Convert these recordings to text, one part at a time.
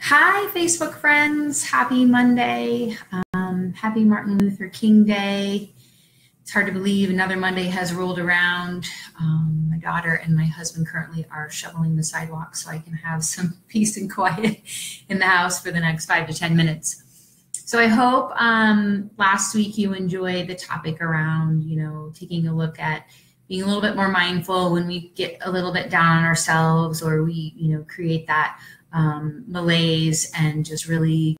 Hi, Facebook friends. Happy Monday. Happy Martin Luther King Day. It's hard to believe another Monday has rolled around. My daughter and my husband currently are shoveling the sidewalk so I can have some peace and quiet in the house for the next 5 to 10 minutes. So I hope last week you enjoyed the topic around, taking a look at being a little bit more mindful when we get a little bit down on ourselves or we, create that malaise, and just really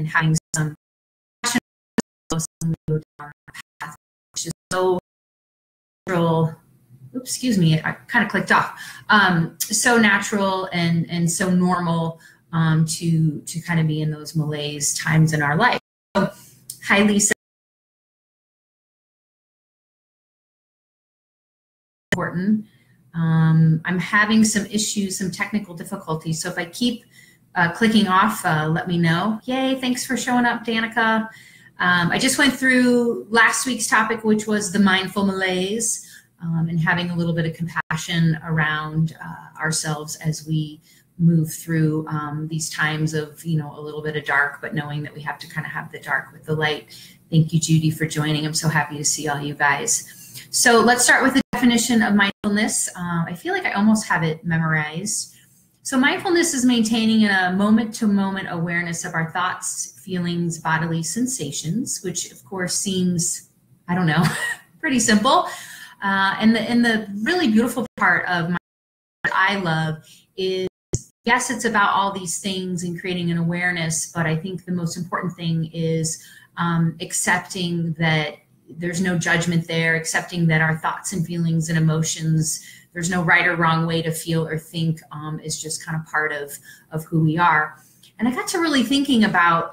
having some passion we go down our path, which is so natural. Oops, excuse me, I kind of clicked off. So natural and so normal to kind of be in those malaise times in our life. So, hi, Lisa. Important. I'm having some issues, some technical difficulties. So if I keep clicking off, let me know. Yay, thanks for showing up, Danica. I just went through last week's topic, which was the mindful malaise, and having a little bit of compassion around ourselves as we move through these times of, a little bit of dark, but knowing that we have to kind of have the dark with the light. Thank you, Judy, for joining. I'm so happy to see all you guys. So let's start with the definition of mindfulness. I feel like I almost have it memorized. So mindfulness is maintaining a moment-to-moment awareness of our thoughts, feelings, bodily sensations, which of course seems, I don't know, pretty simple. And the really beautiful part of mindfulness that I love is, yes, it's about all these things and creating an awareness, but I think the most important thing is accepting that there's no judgment there, accepting that our thoughts and feelings and emotions, there's no right or wrong way to feel or think, is just kind of part of who we are. And I got to really thinking about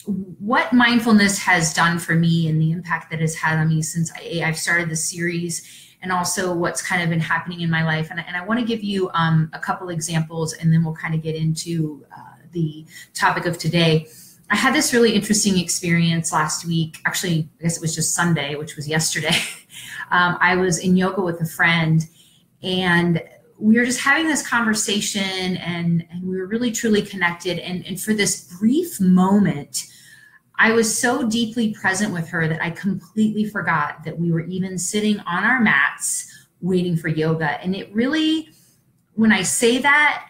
what mindfulness has done for me and the impact that it's had on me since I've started the series, and also what's kind of been happening in my life. And I want to give you a couple examples, and then we'll kind of get into the topic of today. I had this really interesting experience last week. Actually, I guess it was just Sunday, which was yesterday. I was in yoga with a friend, and we were just having this conversation, and we were really, truly connected. And for this brief moment, I was so deeply present with her that I completely forgot that we were even sitting on our mats waiting for yoga. And it really, when I say that,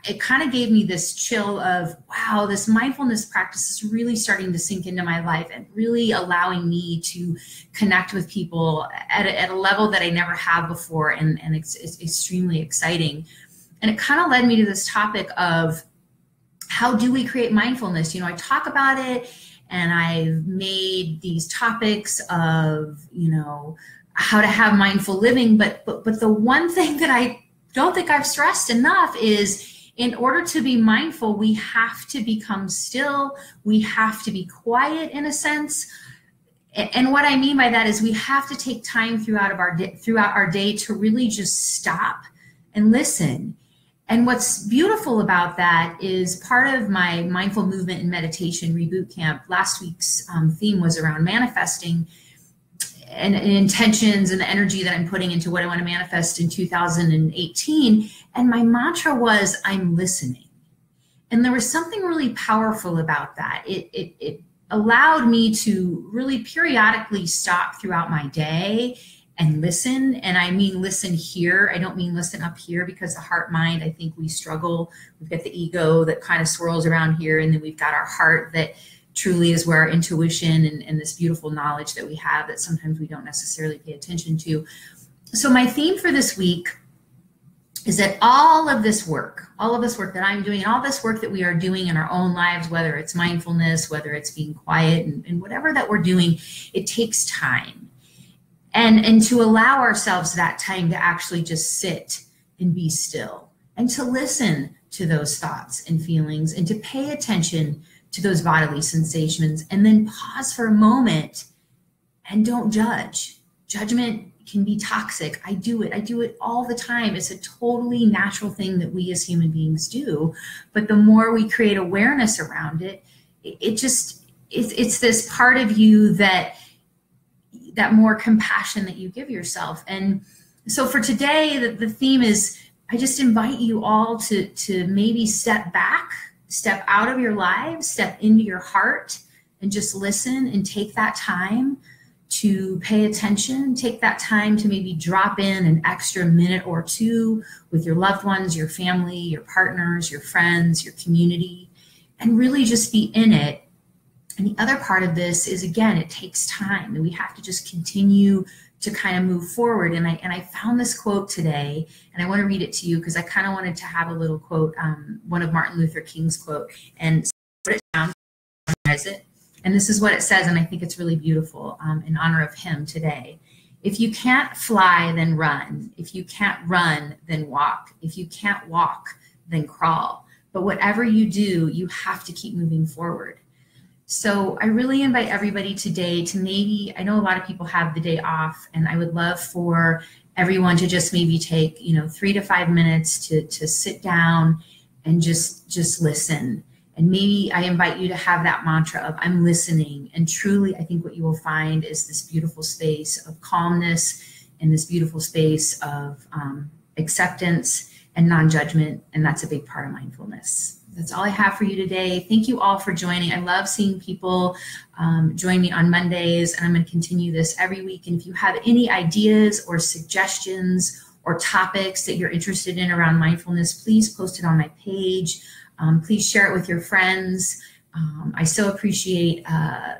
it kind of gave me this chill of, wow, this mindfulness practice is really starting to sink into my life and really allowing me to connect with people at a level that I never have before. And it's extremely exciting. And it kind of led me to this topic of how do we create mindfulness? I talk about it, and I've made these topics of, how to have mindful living. But the one thing that I don't think I've stressed enough is, in order to be mindful, we have to become still. We have to be quiet in a sense. And what I mean by that is we have to take time throughout our day to really just stop and listen. And what's beautiful about that is part of my mindful movement and meditation reboot camp. Last week's theme was around manifesting and intentions and the energy that I'm putting into what I want to manifest in 2018. And my mantra was, I'm listening. And there was something really powerful about that. It allowed me to really periodically stop throughout my day and listen. And I mean listen here. I don't mean listen up here, because the heart mind, I think we struggle. We've got the ego that kind of swirls around here, and then we've got our heart that truly is where our intuition and this beautiful knowledge that we have that sometimes we don't necessarily pay attention to. So my theme for this week is that all of this work that I'm doing, and all this work that we are doing in our own lives, whether it's mindfulness, whether it's being quiet, and whatever that we're doing, it takes time. And to allow ourselves that time to actually just sit and be still, and to listen to those thoughts and feelings, and to pay attention to those bodily sensations, and then pause for a moment and don't judge. Judgment can be toxic. I do it all the time. It's a totally natural thing that we as human beings do. But the more we create awareness around it, it's this part of you that more compassion that you give yourself. And so for today, the theme is, I just invite you all to maybe step back step out of your lives, step into your heart, and just listen and take that time to pay attention, take that time to maybe drop in an extra minute or two with your loved ones, your family, your partners, your friends, your community, and really just be in it. And the other part of this is, again, it takes time, and we have to just continue to kind of move forward. And I found this quote today, and I want to read it to you because I kind of wanted to have a little quote, one of Martin Luther King's quote, and what it sounds like. And this is what it says, and I think it's really beautiful in honor of him today. If you can't fly, then run. If you can't run, then walk. If you can't walk, then crawl. But whatever you do, you have to keep moving forward. So I really invite everybody today to maybe, I know a lot of people have the day off, and I would love for everyone to just maybe take, 3 to 5 minutes to sit down and just listen. And maybe I invite you to have that mantra of I'm listening. And truly, I think what you will find is this beautiful space of calmness and this beautiful space of acceptance and non-judgment. And that's a big part of mindfulness. That's all I have for you today. Thank you all for joining. I love seeing people join me on Mondays, and I'm going to continue this every week. And if you have any ideas or suggestions or topics that you're interested in around mindfulness, please post it on my page. Please share it with your friends. I so appreciate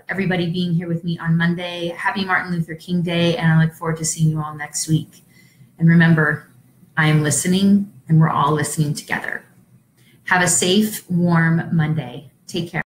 everybody being here with me on Monday. Happy Martin Luther King Day, and I look forward to seeing you all next week. And remember, I am listening, and we're all listening together. Have a safe, warm Monday. Take care.